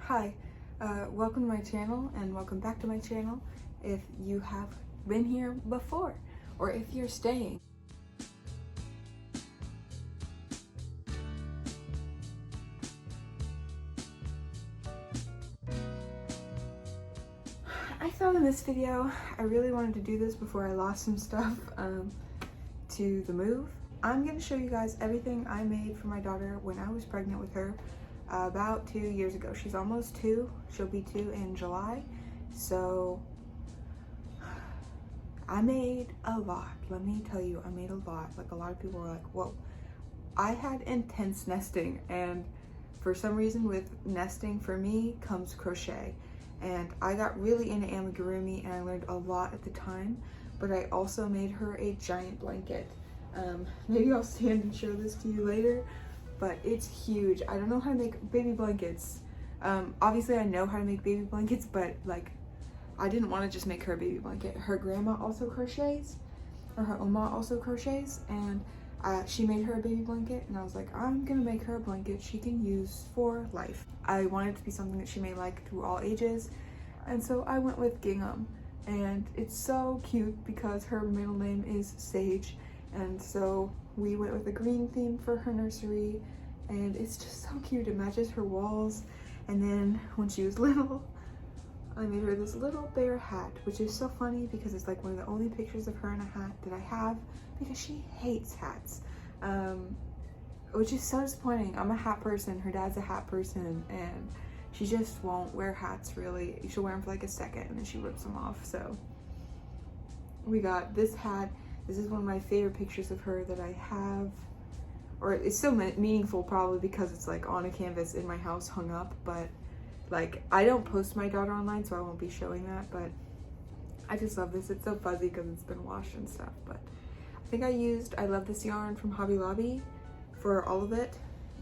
Hi, welcome to my channel and welcome back to my channel if you have been here before or if you're staying. I thought in this video I really wanted to do this before I lost some stuff to the move. I'm going to show you guys everything I made for my daughter when I was pregnant with her about 2 years ago. She's almost 2. She'll be 2 in July. So I made a lot. Let me tell you, I made a lot. Like, a lot of people were like, whoa. I had intense nesting, and for some reason with nesting for me comes crochet. And I got really into amigurumi and I learned a lot at the time, but I also made her a giant blanket. Maybe I'll stand and show this to you later, but it's huge. I don't know how to make baby blankets. Obviously I know how to make baby blankets, but like, I didn't want to just make her a baby blanket. Her grandma also crochets, or her oma also crochets, and she made her a baby blanket, and I was like, I'm gonna make her a blanket she can use for life. I wanted it to be something that she may like through all ages, and so I went with gingham. And it's so cute because her middle name is Sage, and so we went with a green theme for her nursery, and it's just so cute. It matches her walls. And then when she was little, I made her this little bear hat, which is so funny because it's like one of the only pictures of her in a hat that I have, because she hates hats, which is so disappointing. I'm a hat person, her dad's a hat person, and she just won't wear hats really. She'll wear them for like a second and then she rips them off. So we got this hat. This is one of my favorite pictures of her that I have, or it's so meaningful probably because it's like on a canvas in my house hung up, but like, I don't post my daughter online, so I won't be showing that, but I just love this. It's so fuzzy because it's been washed and stuff, but I think I love this yarn from Hobby Lobby for all of it,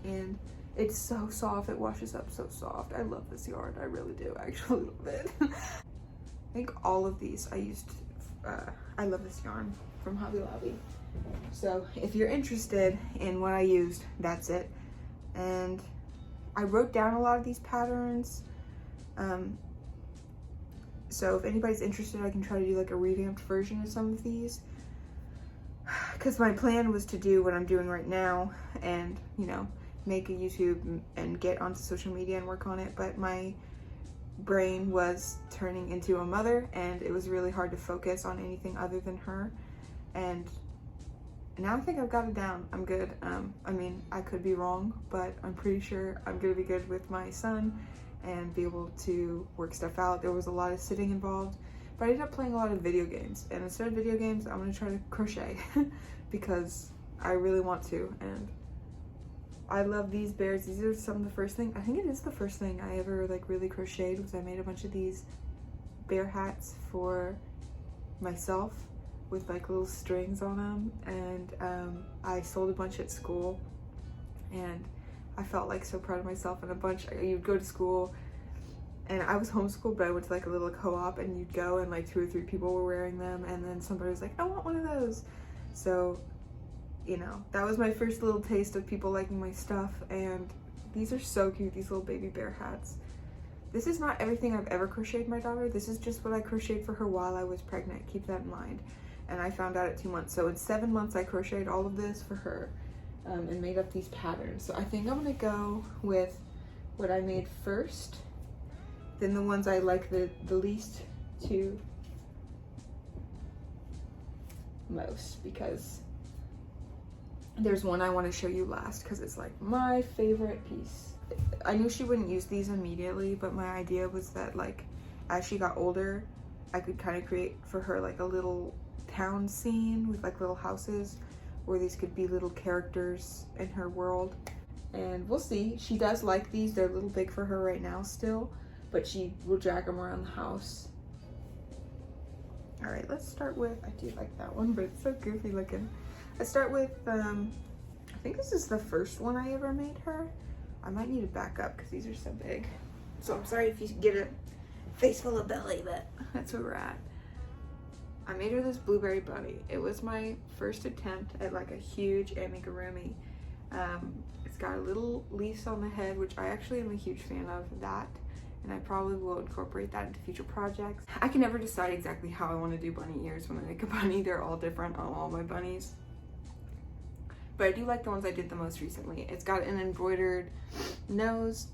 and it's so soft. It washes up so soft. I love this yarn. I really do. I actually love it. I think all of these I used, I love this yarn from Hobby Lobby. So if you're interested in what I used, that's it. And I wrote down a lot of these patterns, so if anybody's interested, I can try to do like a revamped version of some of these, because my plan was to do what I'm doing right now and, you know, make a YouTube and get onto social media and work on it, but my brain was turning into a mother and it was really hard to focus on anything other than her. And now I think I've got it down. I'm good. I mean, I could be wrong, but I'm pretty sure I'm gonna be good with my son and be able to work stuff out. There was a lot of sitting involved, but I ended up playing a lot of video games. And instead of video games, I'm gonna try to crochet because I really want to. And I love these bears. These are some of the first thing, I think it is the first thing I ever like really crocheted, was I made a bunch of these bear hats for myself with like little strings on them, and I sold a bunch at school, and I felt like so proud of myself. And you'd go to school, and I was homeschooled, but I went to like a little co-op, and you'd go and like 2 or 3 people were wearing them, and then somebody was like, I want one of those. So, you know, that was my first little taste of people liking my stuff. And these are so cute, these little baby bear hats. This is not everything I've ever crocheted my daughter. This is just what I crocheted for her while I was pregnant. Keep that in mind. And I found out at 2 months. So in 7 months, I crocheted all of this for her, and made up these patterns. So I think I'm gonna go with what I made first, then the ones I like the least to most, because there's one I want to show you last because it's like my favorite piece. I knew she wouldn't use these immediately, but my idea was that like as she got older, I could kind of create for her like a little town scene with like little houses where these could be little characters in her world. And we'll see. She does like these. They're a little big for her right now still, but she will drag them around the house. All right, let's start with, I do like that one, but it's so goofy looking. Let's start with, I think this is the first one I ever made her. I might need to back up because these are so big. So I'm sorry if you get a face full of belly, but that's where we're at. I made her this blueberry bunny. It was my first attempt at like a huge amigurumi. It's got a little leaf on the head, which I actually am a huge fan of that. and I probably will incorporate that into future projects. I can never decide exactly how I want to do bunny ears when I make a bunny. They're all different on all my bunnies. But I do like the ones I did the most recently. It's got an embroidered nose,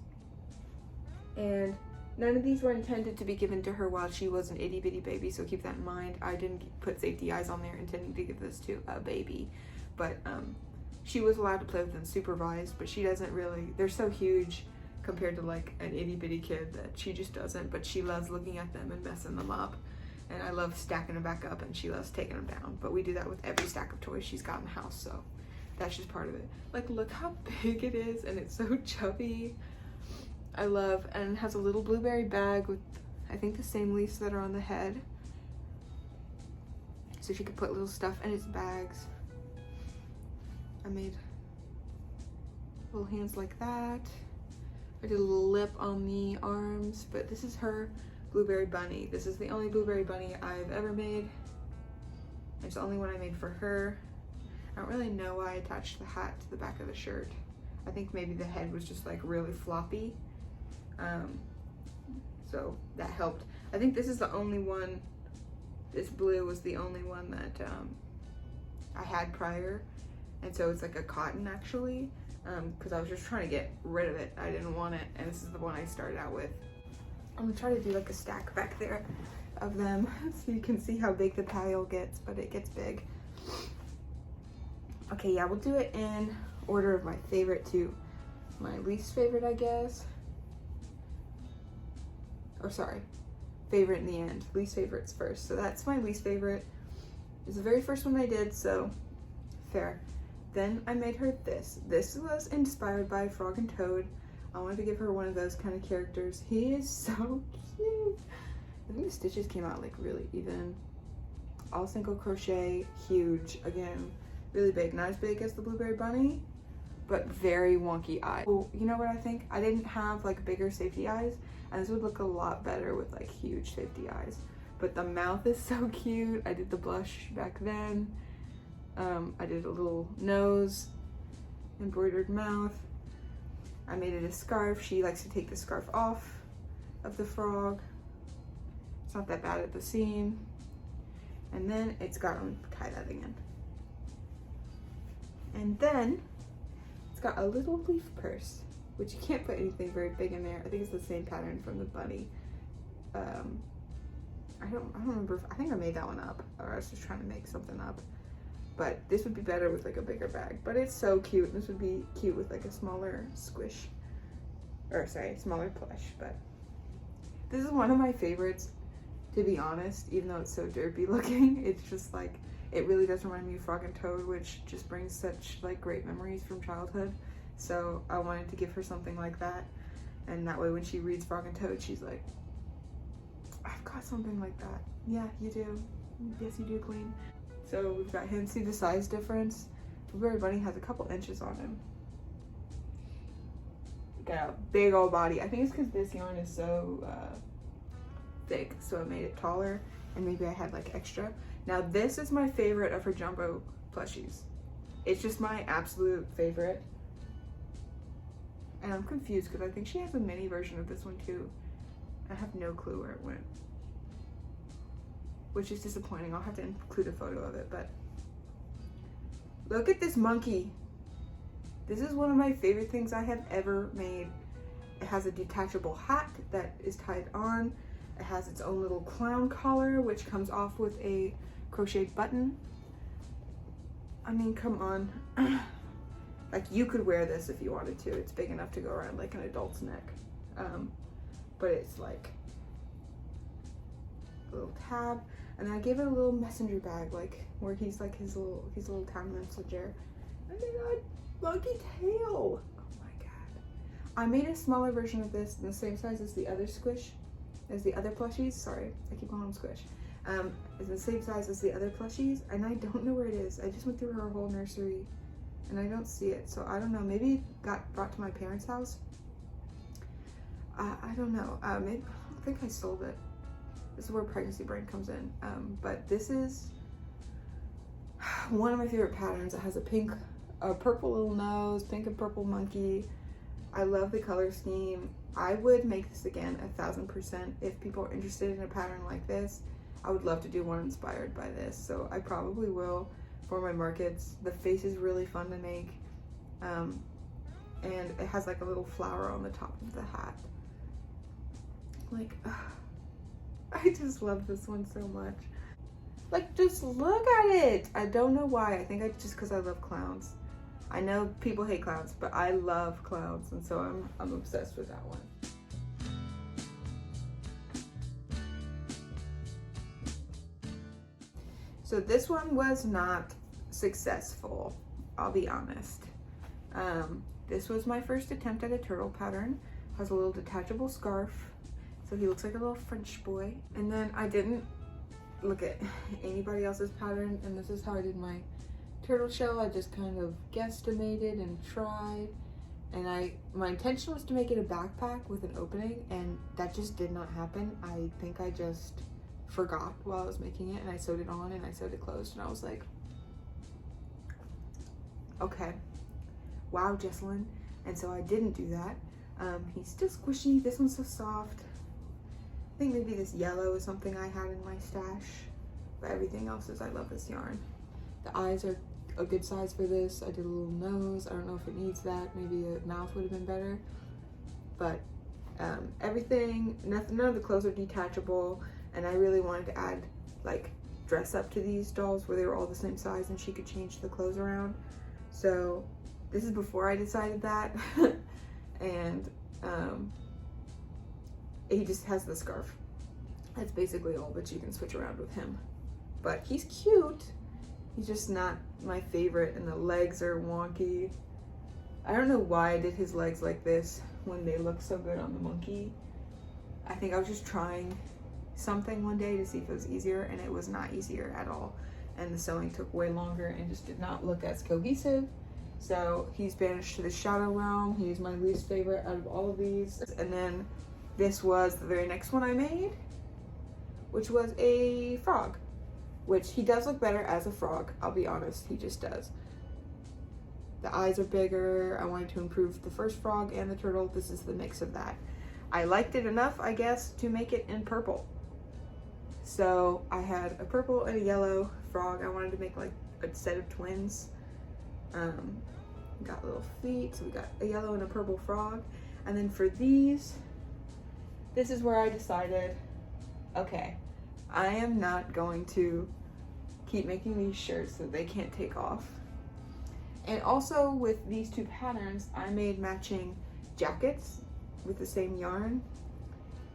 and none of these were intended to be given to her while she was an itty bitty baby, so keep that in mind. I didn't put safety eyes on there intending to give this to a baby, but she was allowed to play with them supervised, but she doesn't really, they're so huge compared to like an itty bitty kid that she just doesn't, but she loves looking at them and messing them up. And I love stacking them back up, and she loves taking them down. But we do that with every stack of toys she's got in the house, so that's just part of it. Like, look how big it is, and it's so chubby. I love, and it has a little blueberry bag with, I think, the same leaves that are on the head. So she could put little stuff in its bags. I made little hands like that. I did a little lip on the arms, but this is her blueberry bunny. This is the only blueberry bunny I've ever made. It's the only one I made for her. I don't really know why I attached the hat to the back of the shirt. I think maybe the head was just like really floppy. So that helped. I think this is the only one, this blue was the only one that I had prior. And so it's like a cotton actually, because I was just trying to get rid of it. I didn't want it, and this is the one I started out with. I'm gonna try to do like a stack back there of them so you can see how big the pile gets, but it gets big. Okay, yeah, we'll do it in order of my favorite to my least favorite, I guess. Or sorry, favorite in the end, least favorites first. So that's my least favorite. It's the very first one I did, so fair. Then I made her this. This was inspired by Frog and Toad. I wanted to give her one of those kind of characters. He is so cute. I think the stitches came out like really even. All single crochet, huge. Again, really big. Not as big as the Blueberry Bunny, but very wonky eyes. Well, you know what I think? I didn't have like bigger safety eyes, and this would look a lot better with like huge safety eyes. But the mouth is so cute. I did the blush back then. I did a little nose, embroidered mouth. I made it a scarf. She likes to take the scarf off of the frog. It's not that bad at the seam. And then it's got, tie that again. And then it's got a little leaf purse, which you can't put anything very big in there. I think it's the same pattern from the bunny. I don't remember if, I think I made that one up, or I was just trying to make something up. But this would be better with like a bigger bag. But it's so cute. This would be cute with like a smaller squish, or sorry, smaller plush. But this is one of my favorites, to be honest, even though it's so derpy looking. It's just like, it really does remind me of Frog and Toad, which just brings such like great memories from childhood. So I wanted to give her something like that. And that way when she reads Frog and Toad, she's like, I've got something like that. Yeah, you do. Yes, you do, queen. So we've got him. See the size difference? Blueberry Bunny has a couple inches on him. Got a big old body. I think it's because this yarn is so thick, so it made it taller, and maybe I had like extra. Now this is my favorite of her jumbo plushies. It's just my absolute favorite. And I'm confused because I think she has a mini version of this one too. I have no clue where it went, which is disappointing. I'll have to include a photo of it, but look at this monkey. This is one of my favorite things I have ever made. It has a detachable hat that is tied on. It has its own little clown collar, which comes off with a crochet button. I mean, come on. Like, you could wear this if you wanted to. It's big enough to go around like an adult's neck. But it's like a little tab. And I gave it a little messenger bag, like where he's like his little town messenger. And they got monkey tail. Oh my god. I made a smaller version of this in the same size as the other squish, as the other plushies. Sorry, I keep calling them squish. It's the same size as the other plushies, and I don't know where it is. I just went through her whole nursery and I don't see it. So I don't know, maybe it got brought to my parents' house. I don't know. Maybe, I think I sold it. This is where pregnancy brain comes in. But this is one of my favorite patterns. It has a purple little nose, pink and purple monkey. I love the color scheme. I would make this again 1000%. If people are interested in a pattern like this, I would love to do one inspired by this. So I probably will for my markets. The face is really fun to make. And it has like a little flower on the top of the hat. Like, I just love this one so much. Like, just look at it. I don't know why. I think it's just because I love clowns. I know people hate clowns, but I love clowns, and so I'm obsessed with that one. So this one was not successful, I'll be honest. This was my first attempt at a turtle pattern. It has a little detachable scarf, so he looks like a little French boy. And then I didn't look at anybody else's pattern, and this is how I did my turtle shell. I just kind of guesstimated and tried, and my intention was to make it a backpack with an opening, and that just did not happen. I think I just forgot while I was making it, and I sewed it on and I sewed it closed, and I was like, okay, wow, Jesselyn. And so I didn't do that. He's still squishy. This one's so soft. I think maybe this yellow is something I had in my stash, but everything else is, I love this yarn. The eyes are a good size for this. I did a little nose. I don't know if it needs that. Maybe a mouth would have been better, but everything, none of the clothes are detachable, and I really wanted to add like dress up to these dolls where they were all the same size and she could change the clothes around. So this is before I decided that. And he just has the scarf. That's basically all that you can switch around with him. But he's cute. He's just not my favorite, and the legs are wonky. I don't know why I did his legs like this when they look so good on the monkey. I think I was just trying something one day to see if it was easier, and it was not easier at all. And the sewing took way longer and just did not look as cohesive. So he's banished to the shadow realm. He's my least favorite out of all of these. And then this was the very next one I made, which was a frog, which he does look better as a frog. I'll be honest, he just does. The eyes are bigger. I wanted to improve the first frog and the turtle. This is the mix of that. I liked it enough, I guess, to make it in purple. So I had a purple and a yellow frog. I wanted to make like a set of twins. Got little feet, so we got a yellow and a purple frog. And then for these, this is where I decided, okay, I am not going to keep making these shirts so they can't take off. And also with these two patterns, I made matching jackets with the same yarn.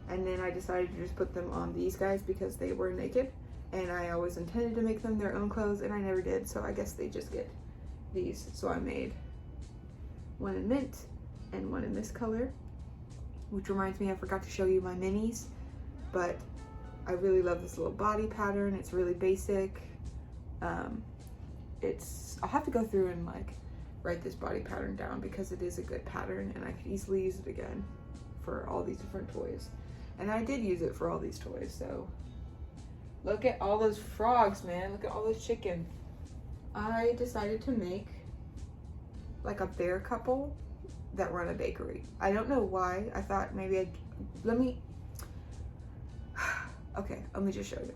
And then I decided to just put them on these guys because they were naked. And I always intended to make them their own clothes, and I never did, so I guess they just get these. So I made one in mint and one in this color, which reminds me I forgot to show you my minis, but I really love this little body pattern. It's really basic. I'll have to go through and like write this body pattern down because it is a good pattern, and I could easily use it again for all these different toys. And I did use it for all these toys, so look at all those frogs, man. Look at all those chickens. I decided to make like a bear couple that run a bakery. I don't know why. I thought maybe okay, let me just show you.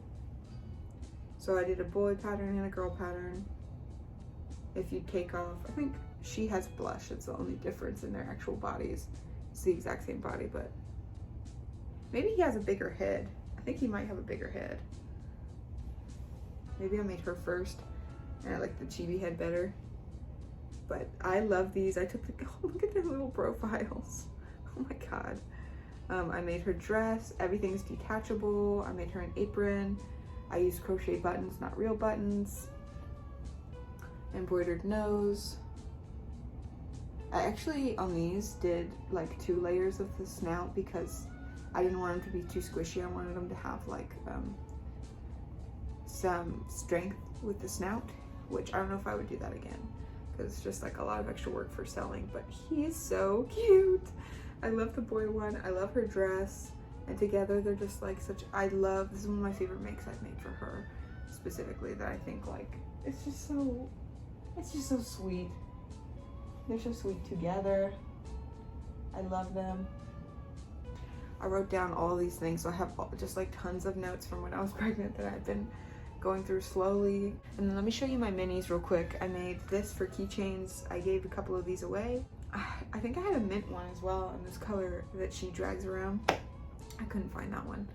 So I did a boy pattern and a girl pattern. If you take off, I think she has blush. It's the only difference in their actual bodies. It's the exact same body, but maybe he has a bigger head. I think he might have a bigger head. Maybe I made her first, and I like the chibi head better. But I love these. I took the, oh, look at their little profiles. Oh my God. I made her dress. Everything's detachable. I made her an apron. I used crochet buttons, not real buttons. Embroidered nose. I actually, on these, did like 2 layers of the snout because I didn't want them to be too squishy. I wanted them to have like some strength with the snout, which I don't know if I would do that again because it's just like a lot of extra work for sewing, but he is so cute. I love the boy one. I love her dress, and together they're just like such, this is one of my favorite makes I've made for her specifically, that I think like, it's just so sweet. They're so sweet together. I love them. I wrote down all these things, so I have just like tons of notes from when I was pregnant that I've been going through slowly. And then let me show you my minis real quick. I made this for keychains. I gave a couple of these away. I think I had a mint one as well in this color that she drags around. I couldn't find that one.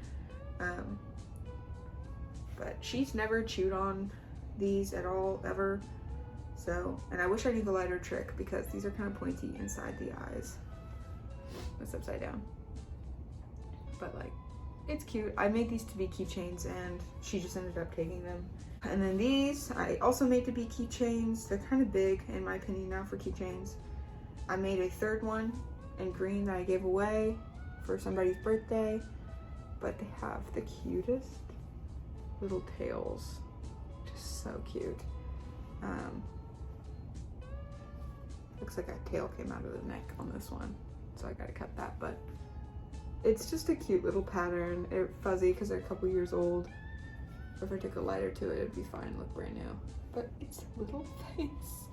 But she's never chewed on these at all, ever. So, and I wish I knew the lighter trick because these are kind of pointy inside the eyes. It's upside down. But like, it's cute. I made these to be keychains and she just ended up taking them. And then these, I also made to be keychains. They're kind of big in my opinion now for keychains. I made a third one in green that I gave away for somebody's birthday. But they have the cutest little tails. Just so cute. Looks like a tail came out of the neck on this one, so I gotta cut that, but it's just a cute little pattern. It's fuzzy because they're a couple years old. If I took a lighter to it, it'd be fine, look brand new. But it's a little face.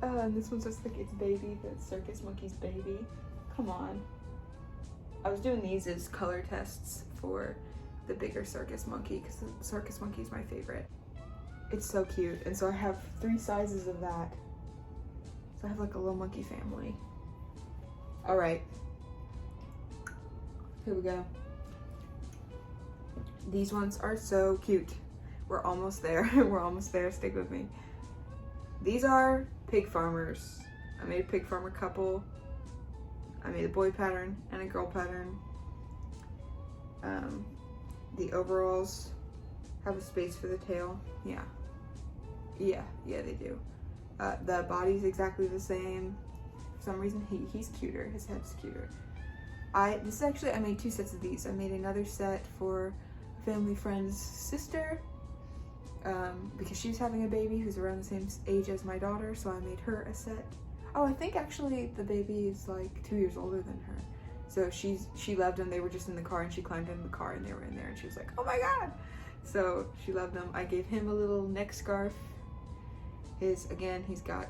And this one's just like its baby, the circus monkey's baby. Come on. I was doing these as color tests for the bigger circus monkey because the circus monkey is my favorite. It's so cute, and so I have 3 sizes of that. So I have like a little monkey family. All right, here we go. These ones are so cute. We're almost there. We're almost there. Stick with me. These are pig farmers. I made a pig farmer couple. I made a boy pattern and a girl pattern. The overalls have a space for the tail. Yeah, they do. The body's exactly the same. For some reason, he's cuter. His head's cuter. I made 2 sets of these. I made another set for a family friend's sister because she's having a baby who's around the same age as my daughter, so I made her a set. Oh, I think actually the baby is like 2 years older than her. So she loved them. They were just in the car and she climbed in the car and they were in there and she was like, oh my God. So she loved them. I gave him a little neck scarf. Again, he's got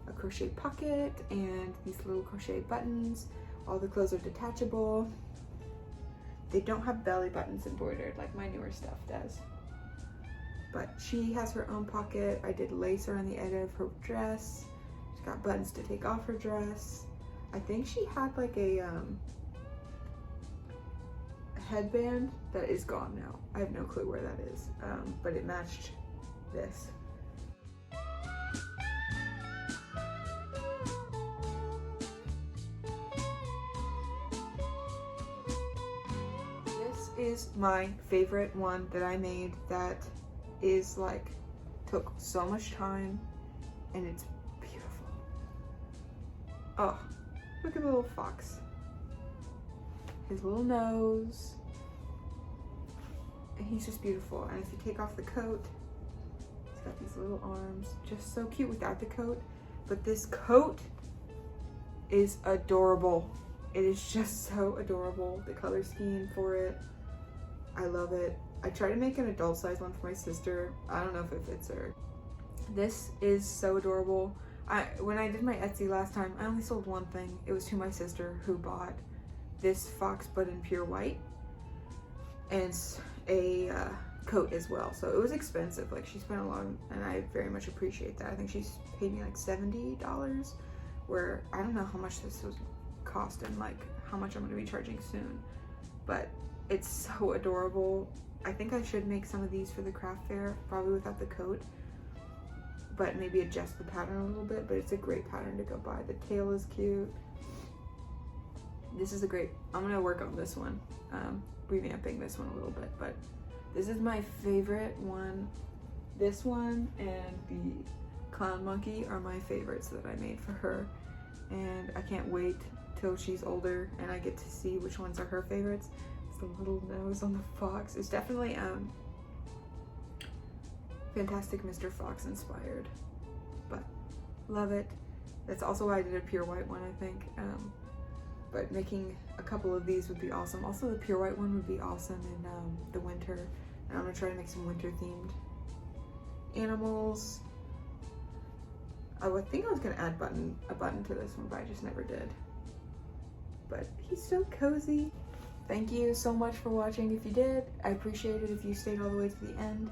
a crochet pocket and these little crochet buttons. All the clothes are detachable. They don't have belly buttons embroidered like my newer stuff does. But she has her own pocket. I did lace around the edge of her dress. She's got buttons to take off her dress. I think she had like a headband that is gone now. I have no clue where that is, but it matched this. This is my favorite one that I made that is like, took so much time and it's beautiful. Oh, look at the little fox. His little nose. And he's just beautiful. And if you take off the coat, he's got these little arms. Just so cute without the coat. But this coat is adorable. It is just so adorable. The color scheme for it, I love it. I tried to make an adult size one for my sister. I don't know if it fits her. This is so adorable. When I did my Etsy last time, I only sold one thing. It was to my sister who bought this fox but in pure white and a coat as well. So it was expensive. Like, she spent a lot, and I very much appreciate that. I think she's paid me like $70, where I don't know how much this was cost and like how much I'm going to be charging soon. But it's so adorable. I think I should make some of these for the craft fair, probably without the coat, but maybe adjust the pattern a little bit. But it's a great pattern to go by. The tail is cute. This is a great, I'm gonna work on this one, revamping this one a little bit, but this is my favorite one. This one and the clown monkey are my favorites that I made for her, and I can't wait till she's older and I get to see which ones are her favorites. It's the little nose on the fox. It's definitely Fantastic Mr. Fox inspired, but love it. That's also why I did a pure white one, I think. But making a couple of these would be awesome. Also, the pure white one would be awesome in the winter. And I'm gonna try to make some winter themed animals. I would think I was gonna add a button to this one, but I just never did. but he's so cozy. Thank you so much for watching if you did. I appreciate it if you stayed all the way to the end,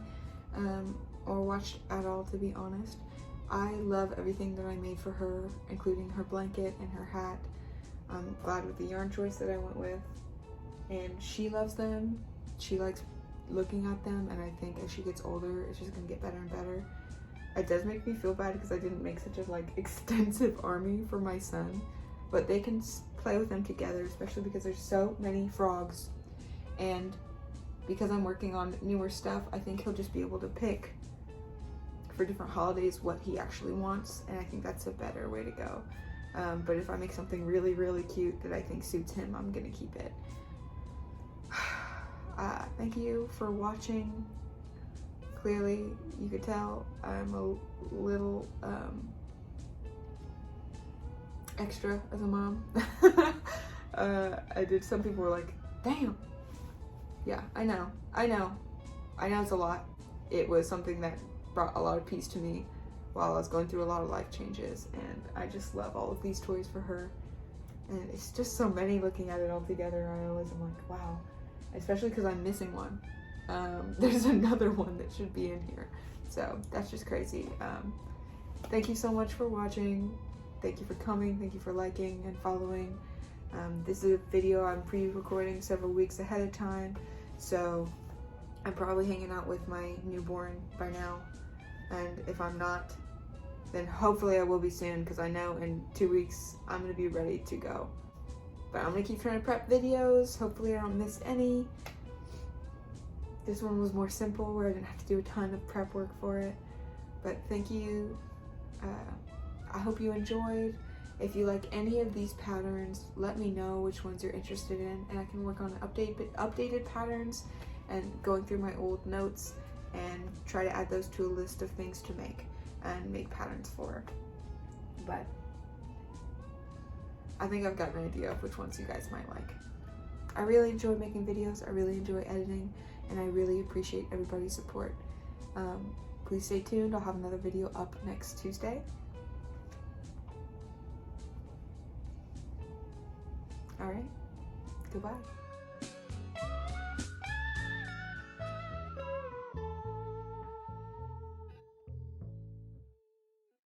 or watched at all, to be honest. I love everything that I made for her, including her blanket and her hat. I'm glad with the yarn choice that I went with, and she loves them. She likes looking at them, and I think as she gets older, it's just gonna get better and better. It does make me feel bad because I didn't make such a like extensive army for my son, but they can play with them together, especially because there's so many frogs. And because I'm working on newer stuff, I think he'll just be able to pick for different holidays what he actually wants, and I think that's a better way to go. But if I make something really, really cute that I think suits him, I'm gonna keep it. Thank you for watching. Clearly, you could tell I'm a little extra as a mom. Some people were like, damn. Yeah, I know it's a lot. It was something that brought a lot of peace to me while I was going through a lot of life changes, and I just love all of these toys for her. And it's just so many looking at it all together. I always am like, wow. Especially because I'm missing one. There's another one that should be in here. So that's just crazy. Thank you so much for watching. Thank you for coming. Thank you for liking and following. This is a video I'm pre-recording several weeks ahead of time. So I'm probably hanging out with my newborn by now. And if I'm not, then hopefully I will be soon, because I know in 2 weeks I'm going to be ready to go. But I'm going to keep trying to prep videos. Hopefully I don't miss any. This one was more simple, where I didn't have to do a ton of prep work for it. But thank you. I hope you enjoyed. If you like any of these patterns, let me know which ones you're interested in, and I can work on updated patterns and going through my old notes and try to add those to a list of things to make and make patterns for. But I think I've got an idea of which ones you guys might like. I really enjoy making videos, I really enjoy editing, and I really appreciate everybody's support. Please stay tuned. I'll have another video up next Tuesday. All right, goodbye.